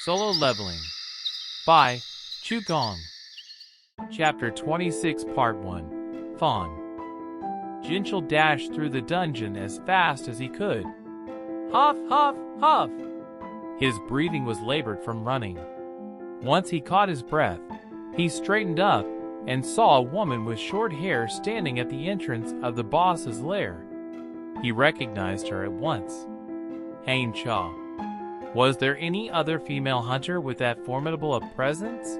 Solo Leveling by Gong. Chapter 26 Part 1 Fang. Jinchul dashed through the dungeon as fast as he could. Huff, huff, huff! His breathing was labored from running. Once he caught his breath, he straightened up and saw a woman with short hair standing at the entrance of the boss's lair. He recognized her at once. Hain Cha. Was there any other female hunter with that formidable a presence?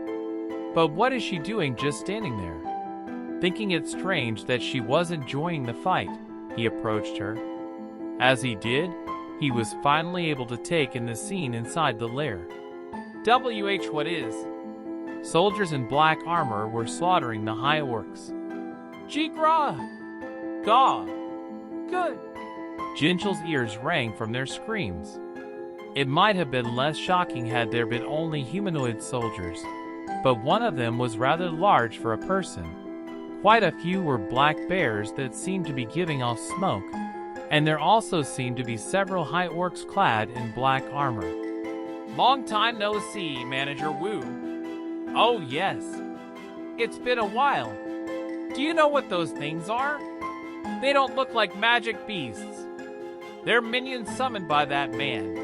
But what is she doing just standing there? Thinking it strange that she wasn't joining the fight, he approached her. As he did, he was finally able to take in the scene inside the lair. What is? Soldiers in black armor were slaughtering the high orcs. Jigra! Ga! Good! Jinchul's ears rang from their screams. It might have been less shocking had there been only humanoid soldiers, but one of them was rather large for a person. Quite a few were black bears that seemed to be giving off smoke, and there also seemed to be several high orcs clad in black armor. Long time no see, Manager Wu. Oh yes. It's been a while. Do you know what those things are? They don't look like magic beasts. They're minions summoned by that man.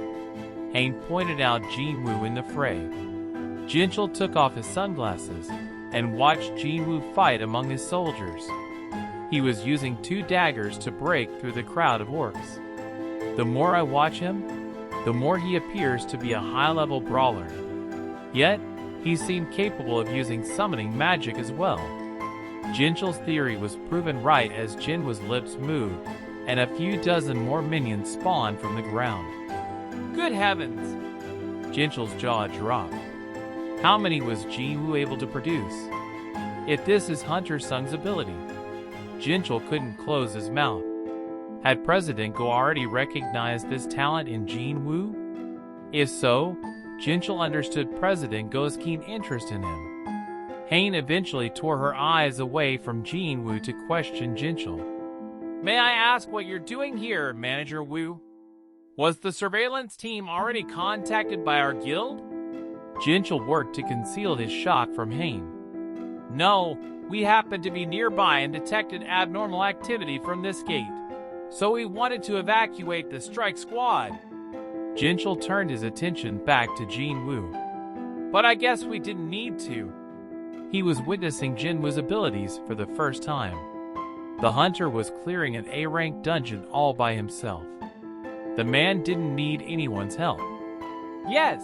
Hain pointed out Jin Wu in the fray. Jinchul took off his sunglasses and watched Jin Wu fight among his soldiers. He was using 2 daggers to break through the crowd of orcs. The more I watch him, the more he appears to be a high-level brawler. Yet, he seemed capable of using summoning magic as well. Jinchul's theory was proven right as Jinwu's lips moved, and a few dozen more minions spawned from the ground. Good heavens! Jinchul's jaw dropped. How many was Jinwu able to produce? If this is Hunter Sung's ability, Jinchul couldn't close his mouth. Had President Go already recognized this talent in Jinwu? If so, Jinchul understood President Go's keen interest in him. Hain eventually tore her eyes away from Jinwu to question Jinchul. May I ask what you're doing here, Manager Wu? Was the surveillance team already contacted by our guild? Jinchul worked to conceal his shock from Hain. No, we happened to be nearby and detected abnormal activity from this gate, so we wanted to evacuate the strike squad. Jinchul turned his attention back to Jin Wu. But I guess we didn't need to. He was witnessing Jinwu's abilities for the first time. The hunter was clearing an A-rank dungeon all by himself. The man didn't need anyone's help. Yes,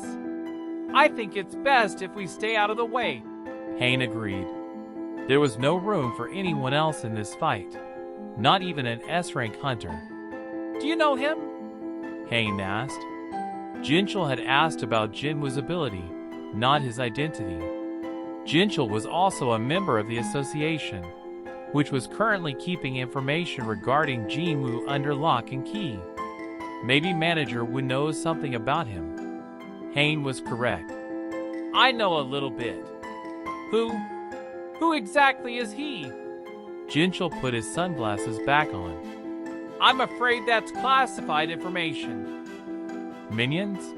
I think it's best if we stay out of the way, Hain agreed. There was no room for anyone else in this fight, not even an S-rank hunter. Do you know him? Hain asked. Jinchul had asked about Jinwu's ability, not his identity. Jinchul was also a member of the association, which was currently keeping information regarding Jinwu under lock and key. Maybe Manager Wu knows something about him. Hain was correct. I know a little bit. Who exactly is he? Jinchul put his sunglasses back on. I'm afraid that's classified information. Minions?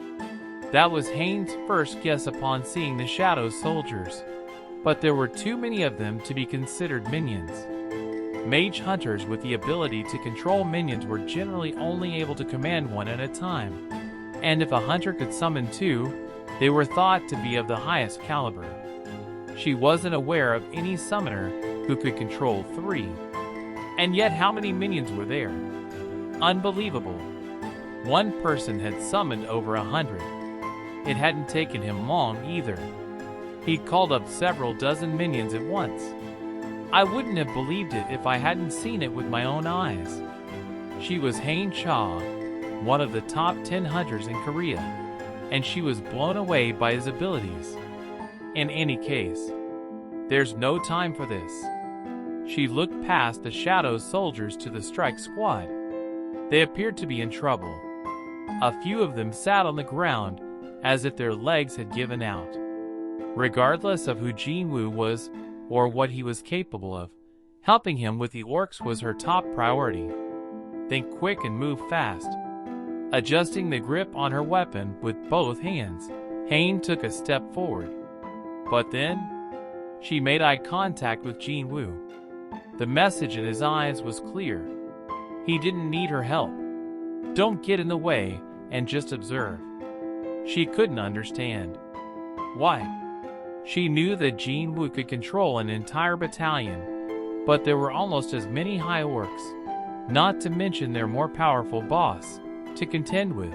That was Hain's first guess upon seeing the shadow soldiers, but there were too many of them to be considered minions. Mage hunters with the ability to control minions were generally only able to command one at a time, and if a hunter could summon 2, they were thought to be of the highest caliber. She wasn't aware of any summoner who could control 3. And yet how many minions were there? Unbelievable. One person had summoned over 100. It hadn't taken him long either. He'd called up several dozen minions at once. I wouldn't have believed it if I hadn't seen it with my own eyes. She was Hain Cha, one of the top 10 hunters in Korea, and she was blown away by his abilities. In any case, there's no time for this. She looked past the shadow soldiers to the strike squad. They appeared to be in trouble. A few of them sat on the ground as if their legs had given out. Regardless of who Jinwu was or what he was capable of, helping him with the orcs was her top priority. Think quick and move fast. Adjusting the grip on her weapon with both hands, Hain took a step forward. But then, she made eye contact with Jin Woo. The message in his eyes was clear. He didn't need her help. Don't get in the way and just observe. She couldn't understand. Why? She knew that Jin Woo could control an entire battalion, but there were almost as many high orcs, not to mention their more powerful boss, to contend with.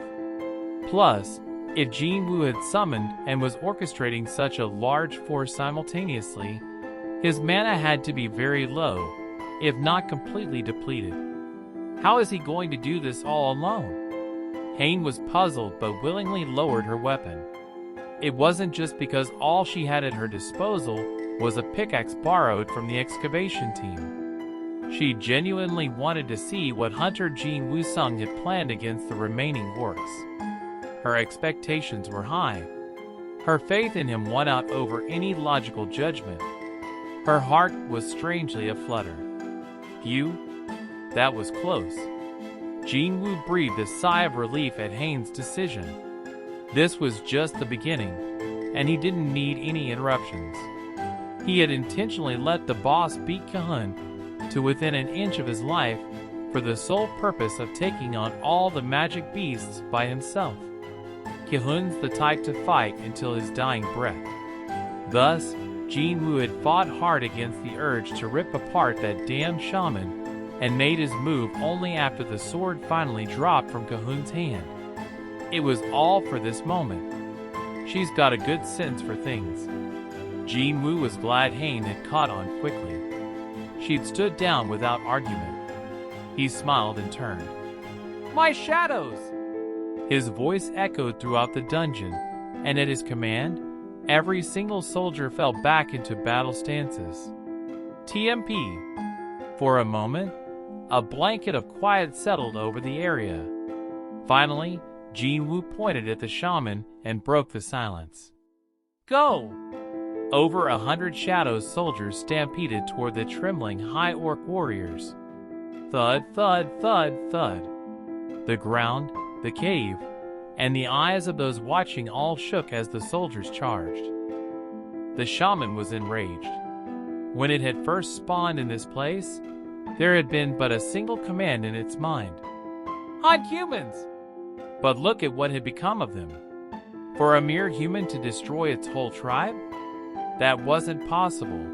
Plus, if Jin Woo had summoned and was orchestrating such a large force simultaneously, his mana had to be very low, if not completely depleted. How is he going to do this all alone? Hain was puzzled but willingly lowered her weapon. It wasn't just because all she had at her disposal was a pickaxe borrowed from the excavation team. She genuinely wanted to see what Hunter Jin Woo-sung had planned against the remaining orcs. Her expectations were high. Her faith in him won out over any logical judgment. Her heart was strangely aflutter. Phew, that was close. Jin Woo breathed a sigh of relief at Hain's decision. This was just the beginning, and he didn't need any interruptions. He had intentionally let the boss beat Kahun to within an inch of his life for the sole purpose of taking on all the magic beasts by himself. Kahun's the type to fight until his dying breath. Thus, Jin Woo had fought hard against the urge to rip apart that damn shaman and made his move only after the sword finally dropped from Kahun's hand. It was all for this moment. She's got a good sense for things. Jin Woo was glad Hain had caught on quickly. She'd stood down without argument. He smiled and turned. "My shadows!" His voice echoed throughout the dungeon, and at his command, every single soldier fell back into battle stances. TMP. For a moment, a blanket of quiet settled over the area. Finally, Jin Woo pointed at the shaman and broke the silence. "Go!" Over 100 Shadows soldiers stampeded toward the trembling high orc warriors. Thud, thud, thud, thud. The ground, the cave, and the eyes of those watching all shook as the soldiers charged. The shaman was enraged. When it had first spawned in this place, there had been but a single command in its mind: "Hunt humans!" But look at what had become of them. For a mere human to destroy its whole tribe? That wasn't possible.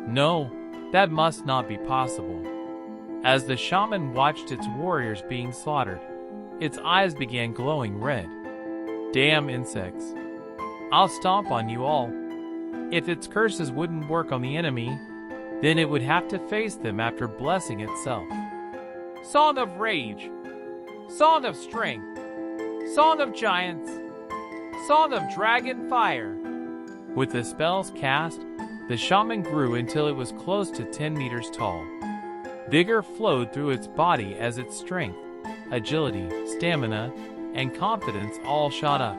No, that must not be possible. As the shaman watched its warriors being slaughtered, its eyes began glowing red. Damn insects. I'll stomp on you all. If its curses wouldn't work on the enemy, then it would have to face them after blessing itself. Song of Rage. Song of Strength. Song of Giants. Song of Dragon Fire. With the spells cast, the shaman grew until it was close to 10 meters tall. Vigor flowed through its body as its strength, agility, stamina, and confidence all shot up.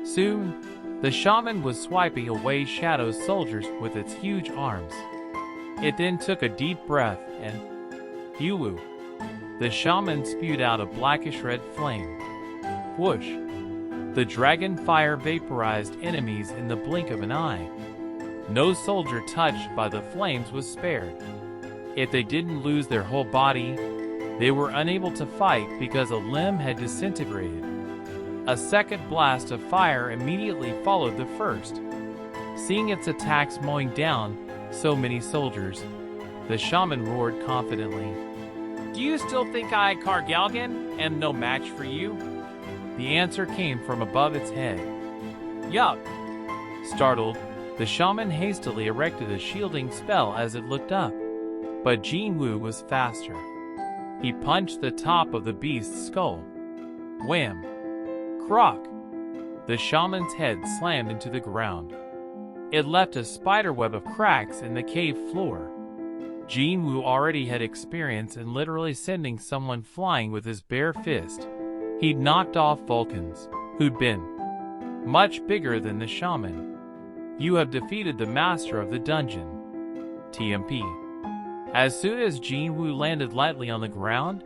Soon, the shaman was swiping away Shadow's soldiers with its huge arms. It then took a deep breath and, Hulu, the shaman spewed out a blackish red flame. Whoosh! The dragon fire vaporized enemies in the blink of an eye. No soldier touched by the flames was spared. If they didn't lose their whole body, they were unable to fight because a limb had disintegrated. A second blast of fire immediately followed the first. Seeing its attacks mowing down so many soldiers, the shaman roared confidently, "Do you still think I, Kargalgan, am no match for you?" The answer came from above its head. "Yup." Startled, the shaman hastily erected a shielding spell as it looked up, but Jin Woo was faster. He punched the top of the beast's skull. Wham! Croc! The shaman's head slammed into the ground. It left a spiderweb of cracks in the cave floor. Jin Woo already had experience in literally sending someone flying with his bare fist. He'd knocked off Vulcans, who'd been much bigger than the shaman. You have defeated the master of the dungeon. TMP. As soon as Jin Woo landed lightly on the ground,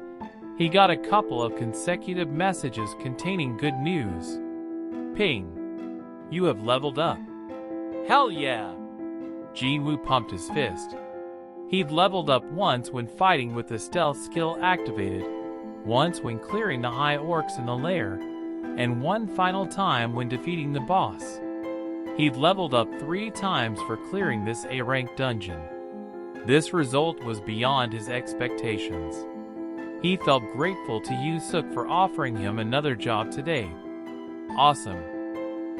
he got a couple of consecutive messages containing good news. Ping. You have leveled up. Hell yeah! Jinwoo pumped his fist. He'd leveled up once when fighting with the stealth skill activated, once when clearing the high orcs in the lair, and one final time when defeating the boss. He'd leveled up 3 times for clearing this A-rank dungeon. This result was beyond his expectations. He felt grateful to Yu Suk for offering him another job today. Awesome.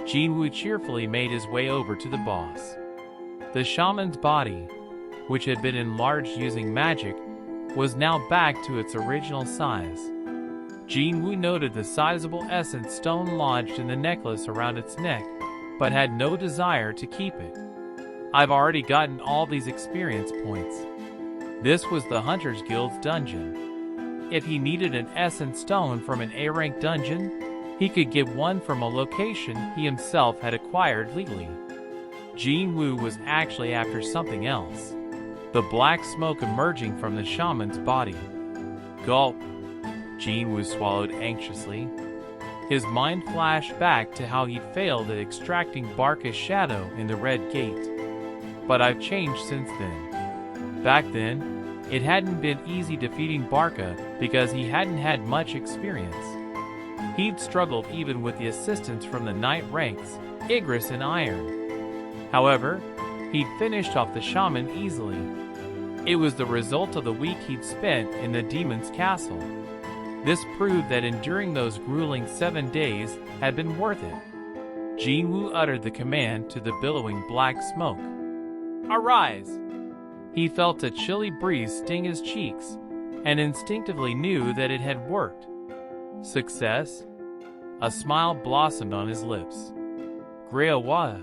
Jinwoo cheerfully made his way over to the boss. The shaman's body, which had been enlarged using magic, was now back to its original size. Jinwoo noted the sizable essence stone lodged in the necklace around its neck, but had no desire to keep it. I've already gotten all these experience points. This was the Hunters Guild's dungeon. If he needed an essence stone from an A-rank dungeon, he could get one from a location he himself had acquired legally. Jinwoo was actually after something else. The black smoke emerging from the shaman's body. Gulp. Jinwoo swallowed anxiously. His mind flashed back to how he'd failed at extracting Barca's shadow in the Red Gate. But I've changed since then. Back then, it hadn't been easy defeating Barca because he hadn't had much experience. He'd struggled even with the assistance from the knight ranks, Igris and Iron. However, he'd finished off the shaman easily. It was the result of the week he'd spent in the demon's castle. This proved that enduring those grueling 7 days had been worth it. Jinwoo uttered the command to the billowing black smoke. Arise! He felt a chilly breeze sting his cheeks, and instinctively knew that it had worked. Success? A smile blossomed on his lips. Greawa!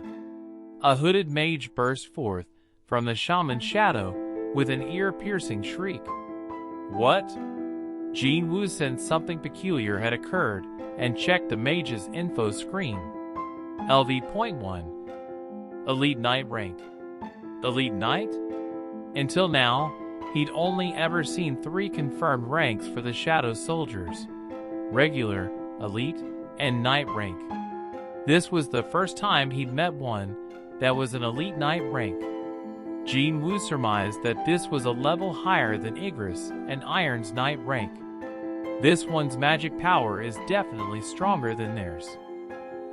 A hooded mage burst forth from the shaman's shadow with an ear-piercing shriek. What? Jinwoo sensed something peculiar had occurred and checked the mage's info screen. LV.1. Elite Knight rank. Elite Knight? Until now, he'd only ever seen 3 confirmed ranks for the Shadow Soldiers: Regular, Elite, and Knight rank. This was the first time he'd met one that was an Elite Knight rank. Jinwoo surmised that this was a level higher than Igris and Iron's Knight rank. This one's magic power is definitely stronger than theirs.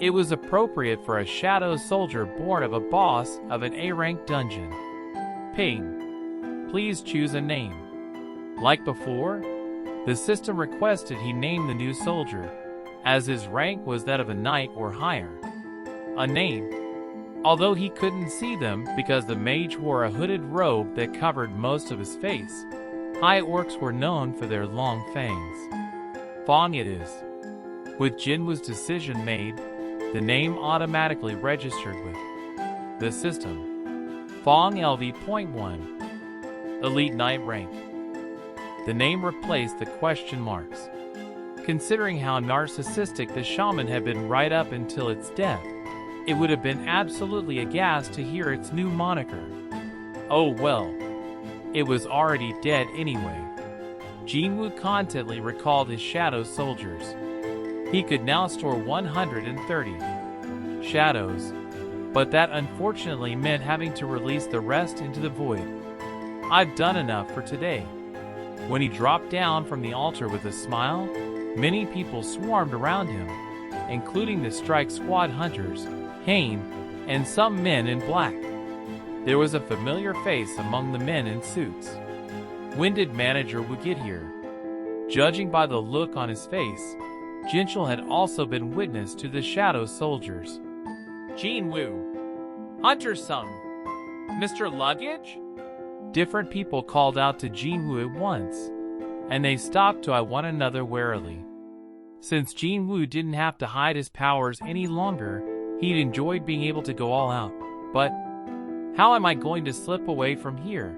It was appropriate for a Shadow Soldier born of a boss of an A-rank dungeon. Ping. Please choose a name. Like before, the system requested he name the new soldier, as his rank was that of a knight or higher. A name. Although he couldn't see them because the mage wore a hooded robe that covered most of his face, high orcs were known for their long fangs. Fang it is. With Jinwoo's decision made, the name automatically registered with the system. Fang LV.1. Elite Knight rank. The name replaced the question marks. Considering how narcissistic the shaman had been right up until its death, it would have been absolutely aghast to hear its new moniker. Oh well, it was already dead anyway. Jinwoo contently recalled his Shadow Soldiers. He could now store 130 shadows, but that unfortunately meant having to release the rest into the void. I've done enough for today. When he dropped down from the altar with a smile, many people swarmed around him, including the Strike Squad hunters, Hain, and some men in black. There was a familiar face among the men in suits. When did manager would get here? Judging by the look on his face, Jinchul had also been witness to the Shadow Soldiers. Jinwoo. Hunter Sung. Mr. Luggage? Different people called out to Jinwoo at once, and they stopped to eye one another warily. Since Jinwoo didn't have to hide his powers any longer, he'd enjoyed being able to go all out. But how am I going to slip away from here?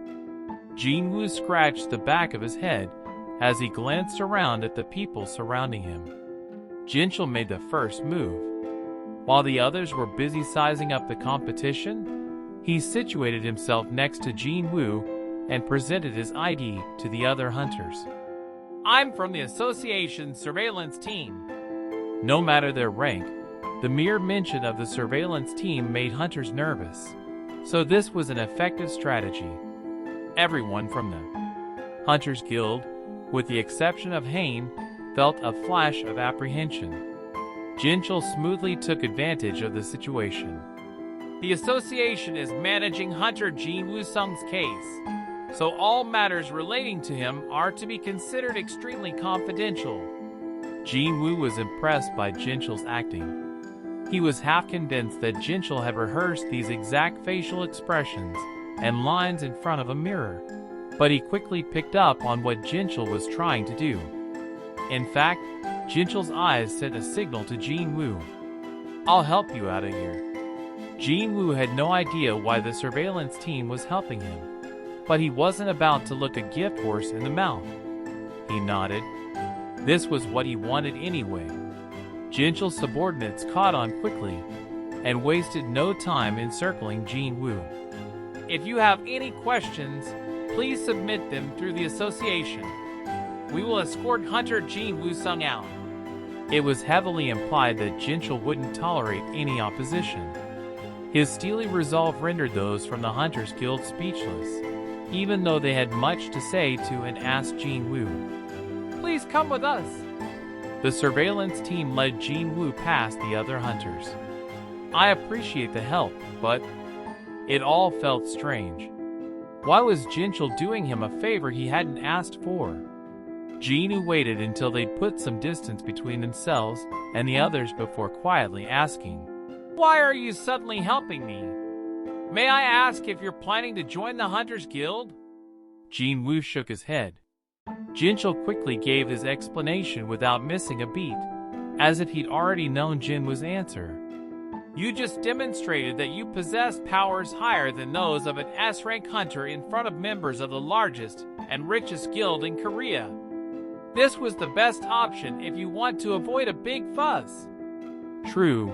Jinwoo scratched the back of his head as he glanced around at the people surrounding him. Jinchul made the first move. While the others were busy sizing up the competition, he situated himself next to Jinwoo and presented his ID to the other hunters. I'm from the Association Surveillance Team. No matter their rank, The mere mention of the surveillance team made hunters nervous, so this was an effective strategy. Everyone from the Hunters Guild, with the exception of Hain, felt a flash of apprehension. Jinchul smoothly took advantage of the situation. The association is managing Hunter Jin Woo-sung's case, so all matters relating to him are to be considered extremely confidential. Jin Woo was impressed by Jinchul's acting. He was half convinced that Jinchul had rehearsed these exact facial expressions and lines in front of a mirror, but he quickly picked up on what Jinchul was trying to do. In fact, Jinchul's eyes sent a signal to Jin Woo. "I'll help you out of here." Jin Woo had no idea why the surveillance team was helping him, but he wasn't about to look a gift horse in the mouth. He nodded. This was what he wanted anyway. Jinchul's subordinates caught on quickly and wasted no time encircling Jin Woo. If you have any questions, please submit them through the association. We will escort Hunter Jin Woo-sung out. It was heavily implied that Jinchul wouldn't tolerate any opposition. His steely resolve rendered those from the Hunters Guild speechless, even though they had much to say to and asked Jin Woo. "Please come with us." The surveillance team led Jin Woo past the other hunters. "I appreciate the help, but..." It all felt strange. Why was Jinchul doing him a favor he hadn't asked for? Jin Woo waited until they'd put some distance between themselves and the others before quietly asking, "Why are you suddenly helping me? May I ask if you're planning to join the Hunters Guild?" Jin Woo shook his head. Jinchul quickly gave his explanation without missing a beat, as if he'd already known Jin Woo's answer. "You just demonstrated that you possess powers higher than those of an S-rank hunter in front of members of the largest and richest guild in Korea. This was the best option if you want to avoid a big fuss." True,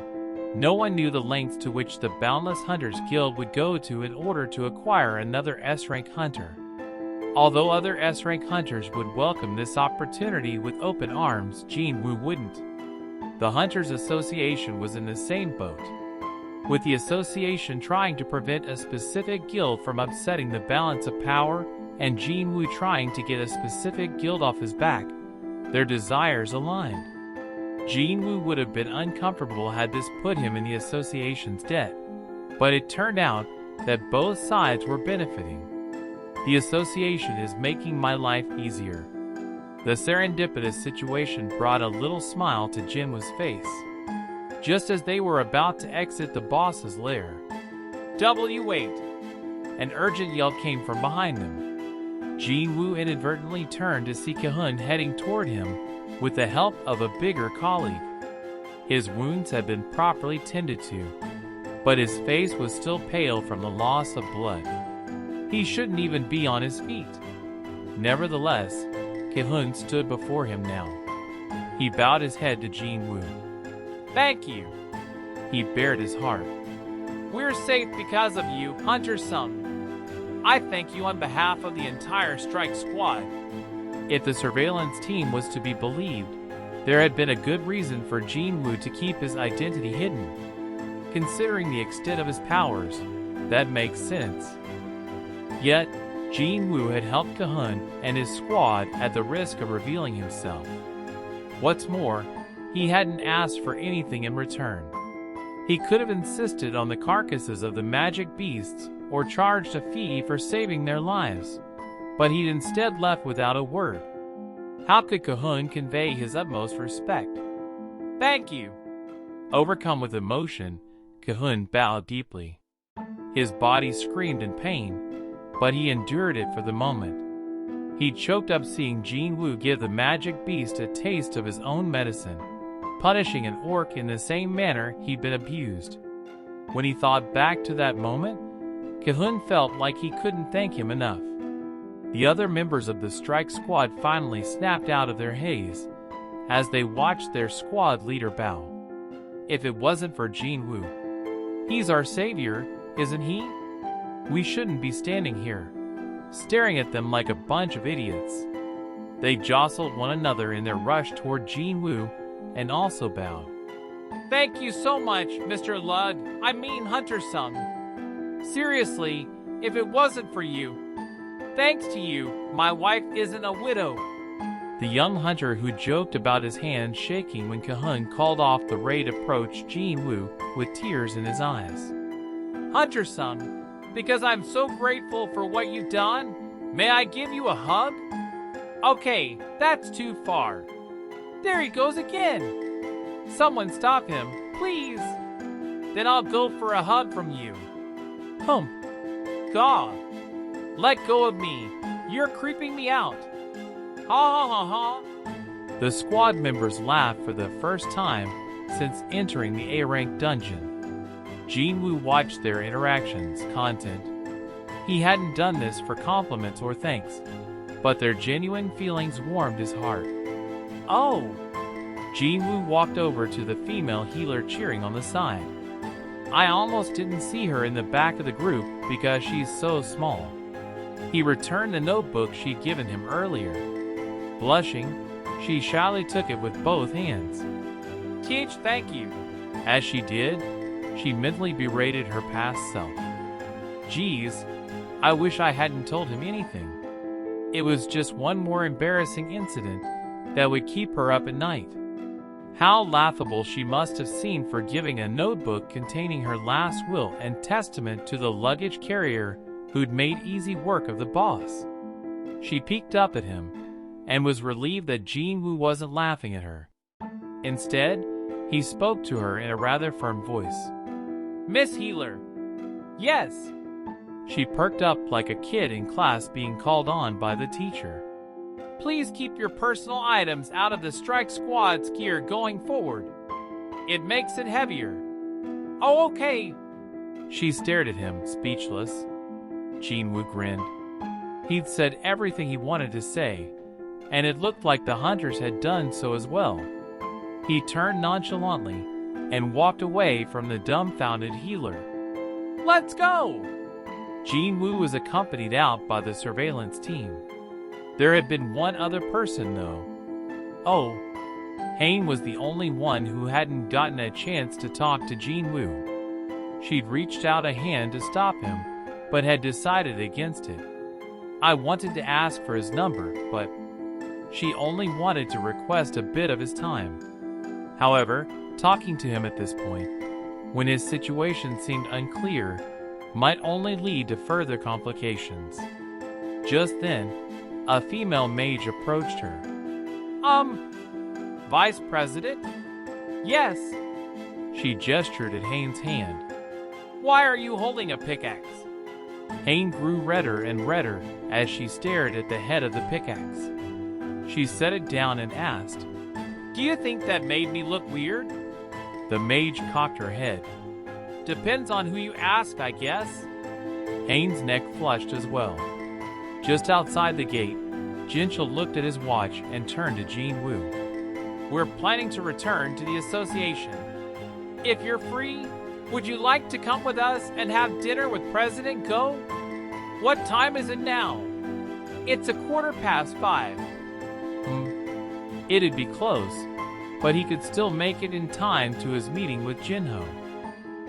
no one knew the lengths to which the Boundless Hunters Guild would go to in order to acquire another S-rank hunter. Although other S-rank hunters would welcome this opportunity with open arms, Jin Woo wouldn't. The Hunters Association was in the same boat. With the association trying to prevent a specific guild from upsetting the balance of power, and Jin Woo trying to get a specific guild off his back, their desires aligned. Jin Woo would have been uncomfortable had this put him in the association's debt, but it turned out that both sides were benefiting. The association is making my life easier. The serendipitous situation brought a little smile to Jin Woo's face. Just as they were about to exit the boss's lair, "Wait!" An urgent yell came from behind them. Jin Woo inadvertently turned to see Kahun heading toward him with the help of a bigger colleague. His wounds had been properly tended to, but his face was still pale from the loss of blood. He shouldn't even be on his feet. Nevertheless, Kahun stood before him now. He bowed his head to Jin Woo. "Thank you." He bared his heart. "We're safe because of you, Hunter Sung. I thank you on behalf of the entire strike squad." If the surveillance team was to be believed, there had been a good reason for Jin Woo to keep his identity hidden. Considering the extent of his powers, that makes sense. Yet, Jin Woo had helped Kahun and his squad at the risk of revealing himself. What's more, he hadn't asked for anything in return. He could have insisted on the carcasses of the magic beasts or charged a fee for saving their lives, but he'd instead left without a word. How could Kahun convey his utmost respect? "Thank you." Overcome with emotion, Kahun bowed deeply. His body screamed in pain, but he endured it for the moment. He choked up seeing Jin Woo give the magic beast a taste of his own medicine, punishing an orc in the same manner he'd been abused. When he thought back to that moment, Kahun felt like he couldn't thank him enough. The other members of the strike squad finally snapped out of their haze as they watched their squad leader bow. If it wasn't for Jin Woo, he's our savior, isn't he? We shouldn't be standing here, staring at them like a bunch of idiots. They jostled one another in their rush toward Jin Woo and also bowed. Thank you so much, Mr. Ludd. I mean Hunter-sung. Seriously, if it wasn't for you, thanks to you, my wife isn't a widow. The young hunter who joked about his hands shaking when Cahun called off the raid approached Jin Woo with tears in his eyes. Hunter-sung, because I'm so grateful for what you've done, may I give you a hug? Okay, that's too far. There he goes again. Someone stop him, please. Then I'll go for a hug from you. Hump. God. Let go of me. You're creeping me out. Ha ha ha ha. The squad members laughed for the first time since entering the A-rank dungeon. Jin Woo watched their interactions, content. He hadn't done this for compliments or thanks, but their genuine feelings warmed his heart. Oh! Jin Woo walked over to the female healer cheering on the side. I almost didn't see her in the back of the group because she's so small. He returned the notebook she'd given him earlier. Blushing, she shyly took it with both hands. Teach, thank you. As she did, she mentally berated her past self. Geez, I wish I hadn't told him anything. It was just one more embarrassing incident that would keep her up at night. How laughable she must have seemed for giving a notebook containing her last will and testament to the luggage carrier who'd made easy work of the boss. She peeked up at him and was relieved that Jin Woo wasn't laughing at her. Instead, he spoke to her in a rather firm voice. Miss Healer. Yes. She perked up like a kid in class being called on by the teacher. Please keep your personal items out of the strike squad's gear going forward. It makes it heavier. Oh, okay. She stared at him, speechless. Jin Woo grinned. He'd said everything he wanted to say, and it looked like the hunters had done so as well. He turned nonchalantly and walked away from the dumbfounded healer. Let's go! Jin Woo was accompanied out by the surveillance team. There had been one other person, though. Oh, Hain was the only one who hadn't gotten a chance to talk to Jin Woo. She'd reached out a hand to stop him, but had decided against it. I wanted to ask for his number, but she only wanted to request a bit of his time. However, talking to him at this point, when his situation seemed unclear, might only lead to further complications. Just then, a female mage approached her. Vice President? Yes. She gestured at Hain's hand. Why are you holding a pickaxe? Hain grew redder and redder as she stared at the head of the pickaxe. She set it down and asked, Do you think that made me look weird? The mage cocked her head. Depends on who you ask, I guess. Hain's neck flushed as well. Just outside the gate, Jinchul looked at his watch and turned to Jin Woo. We're planning to return to the association. If you're free, would you like to come with us and have dinner with President Go? What time is it now? It's 5:15. It'd be close, but he could still make it in time to his meeting with Jinho.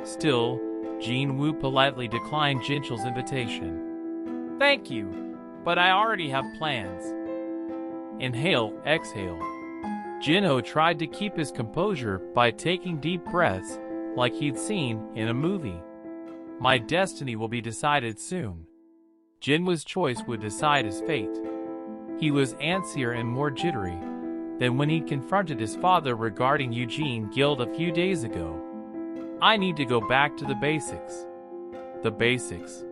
Still, Jin Woo politely declined Jinchul's invitation. Thank you, but I already have plans. Inhale, exhale. Jinho tried to keep his composure by taking deep breaths like he'd seen in a movie. My destiny will be decided soon. Jinwoo's choice would decide his fate. He was antsier and more jittery than when he confronted his father regarding Eugene Guild a few days ago. I need to go back to the basics. The basics.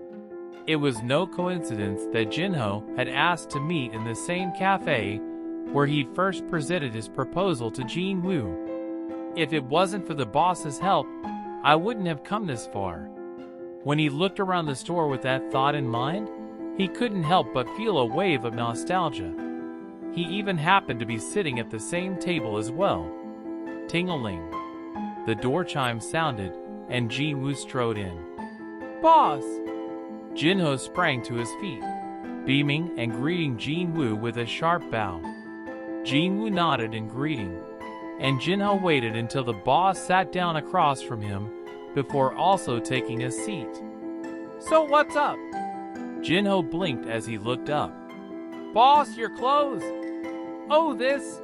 It was no coincidence that Jinho had asked to meet in the same cafe where he'd first presented his proposal to Jin Woo. If it wasn't for the boss's help, I wouldn't have come this far. When he looked around the store with that thought in mind, he couldn't help but feel a wave of nostalgia. He even happened to be sitting at the same table as well. Ting-a-ling. The door chime sounded, and Jin Woo strode in. Boss! Jinho sprang to his feet, beaming and greeting Jin Woo with a sharp bow. Jin Woo nodded in greeting, and Jinho waited until the boss sat down across from him before also taking a seat. So what's up? Jinho blinked as he looked up. Boss, your clothes. Oh, this.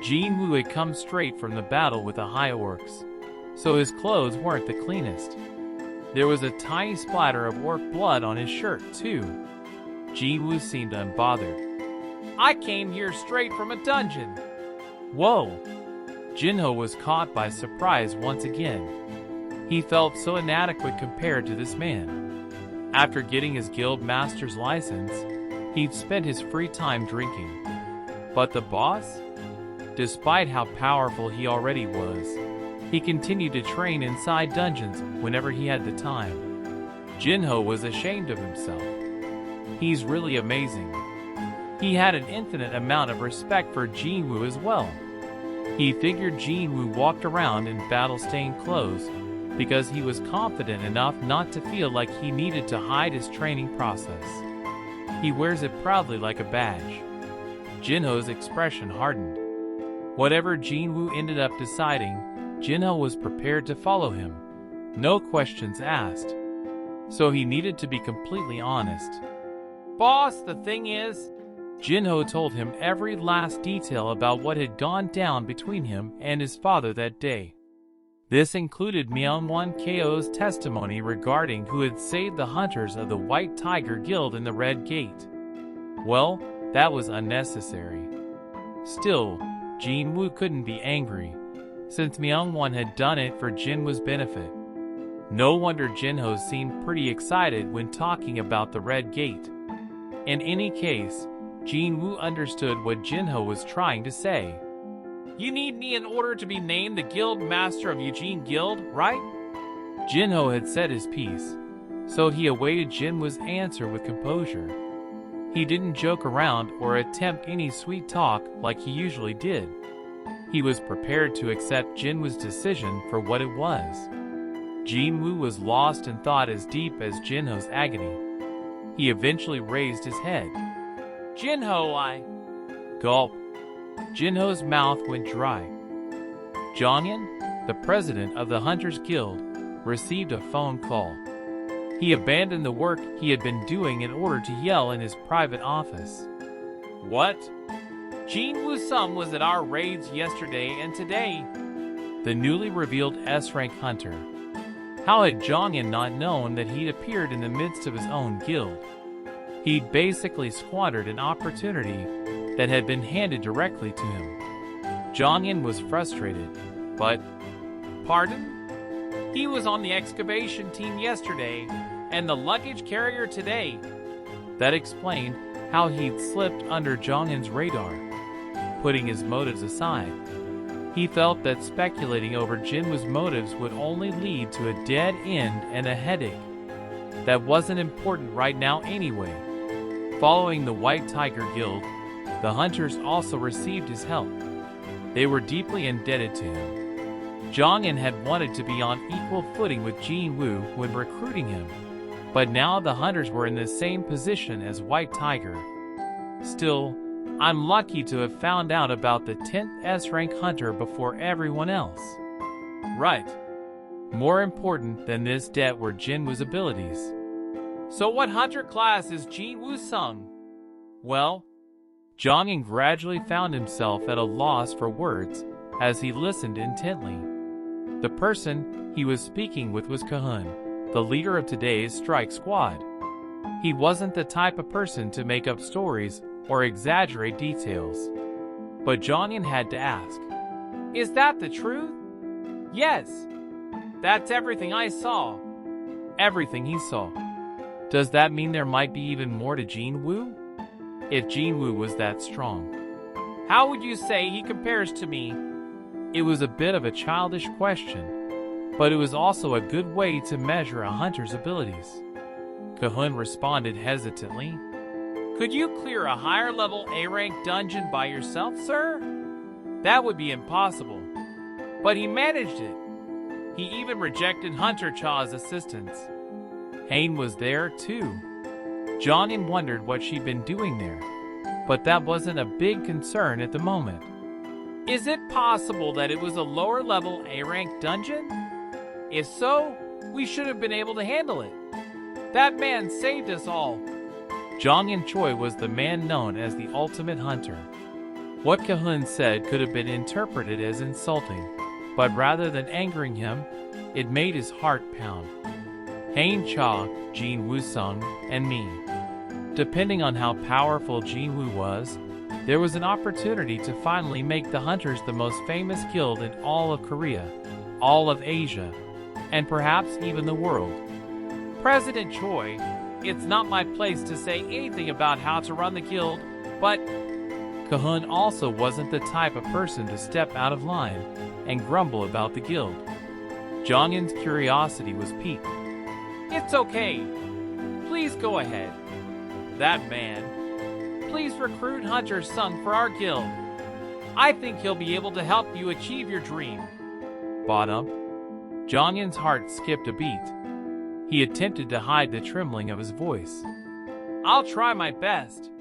Jinwoo had come straight from the battle with the High Orcs, so his clothes weren't the cleanest. There was a tiny splatter of orc blood on his shirt, too. Jinwoo seemed unbothered. I came here straight from a dungeon. Whoa! Jinho was caught by surprise once again. He felt so inadequate compared to this man. After getting his guild master's license, he'd spent his free time drinking. But the boss? Despite how powerful he already was, he continued to train inside dungeons whenever he had the time. Jinho was ashamed of himself. He's really amazing. He had an infinite amount of respect for Jinwoo as well. He figured Jinwoo walked around in battle-stained clothes because he was confident enough not to feel like he needed to hide his training process. He wears it proudly like a badge. Jinho's expression hardened. Whatever Jinwoo ended up deciding, Jinho was prepared to follow him, no questions asked. So he needed to be completely honest. Boss, the thing is, Jinho told him every last detail about what had gone down between him and his father that day. This included Myungwon Ko's testimony regarding who had saved the hunters of the White Tiger Guild in the Red Gate. Well, that was unnecessary. Still, Jinwoo couldn't be angry, since Myungwon had done it for Jinwoo's benefit. No wonder Jinho seemed pretty excited when talking about the Red Gate. In any case, Jinwoo understood what Jinho was trying to say. You need me in order to be named the Guild Master of Eugene Guild, right? Jinho had said his piece, so he awaited Jinwoo's answer with composure. He didn't joke around or attempt any sweet talk like he usually did. He was prepared to accept Jinwoo's decision for what it was. Jinwoo was lost in thought as deep as Jinho's agony. He eventually raised his head. Jinho, Gulp. Jinho's mouth went dry. Jonghyun, the president of the Hunters Guild, received a phone call. He abandoned the work he had been doing in order to yell in his private office. What? Jinwoo Sung was at our raids yesterday and today. The newly revealed S-rank hunter. How had Jonghyun not known that he'd appeared in the midst of his own guild? He'd basically squandered an opportunity that had been handed directly to him. Jonghyun was frustrated, but... Pardon? He was on the excavation team yesterday, and the luggage carrier today. That explained how he'd slipped under Jonghyun's radar. Putting his motives aside, he felt that speculating over Jinwoo's motives would only lead to a dead end and a headache. That wasn't important right now anyway. Following the White Tiger Guild, the hunters also received his help. They were deeply indebted to him. Jonghyun had wanted to be on equal footing with Jinwoo when recruiting him, but now the hunters were in the same position as White Tiger. Still, I'm lucky to have found out about the 10th S-rank hunter before everyone else. Right. More important than this debt were Jinwoo's abilities. So what hunter class is Jinwoo Sung? Well, Jonghyun gradually found himself at a loss for words as he listened intently. The person he was speaking with was Kahun, the leader of today's strike squad. He wasn't the type of person to make up stories or exaggerate details. But Jonghyun had to ask, Is that the truth? Yes. That's everything I saw. Everything he saw. Does that mean there might be even more to Jinwoo? If Jinwoo was that strong. How would you say he compares to me? It was a bit of a childish question, but it was also a good way to measure a hunter's abilities. Kahun responded hesitantly. Could you clear a higher level A-rank dungeon by yourself, sir? That would be impossible. But he managed it. He even rejected Hunter Cha's assistance. Hain was there too. Jonghyun wondered what she'd been doing there, but that wasn't a big concern at the moment. Is it possible that it was a lower level A-rank dungeon? If so, we should have been able to handle it. That man saved us all. Zhang Yan Choi was the man known as the ultimate hunter. What Kahun said could have been interpreted as insulting, but rather than angering him, it made his heart pound. Hain Cha, Jin Wusung, and me. Depending on how powerful Jin Wu was, there was an opportunity to finally make the hunters the most famous guild in all of Korea, all of Asia, and perhaps even the world. President Choi, it's not my place to say anything about how to run the guild, but Kahun also wasn't the type of person to step out of line and grumble about the guild. Zhang Yan's curiosity was piqued. It's okay. Please go ahead. That man. Please recruit Hunter Sung for our guild. I think he'll be able to help you achieve your dream. Bottom. Zhang Yan's heart skipped a beat. He attempted to hide the trembling of his voice. I'll try my best.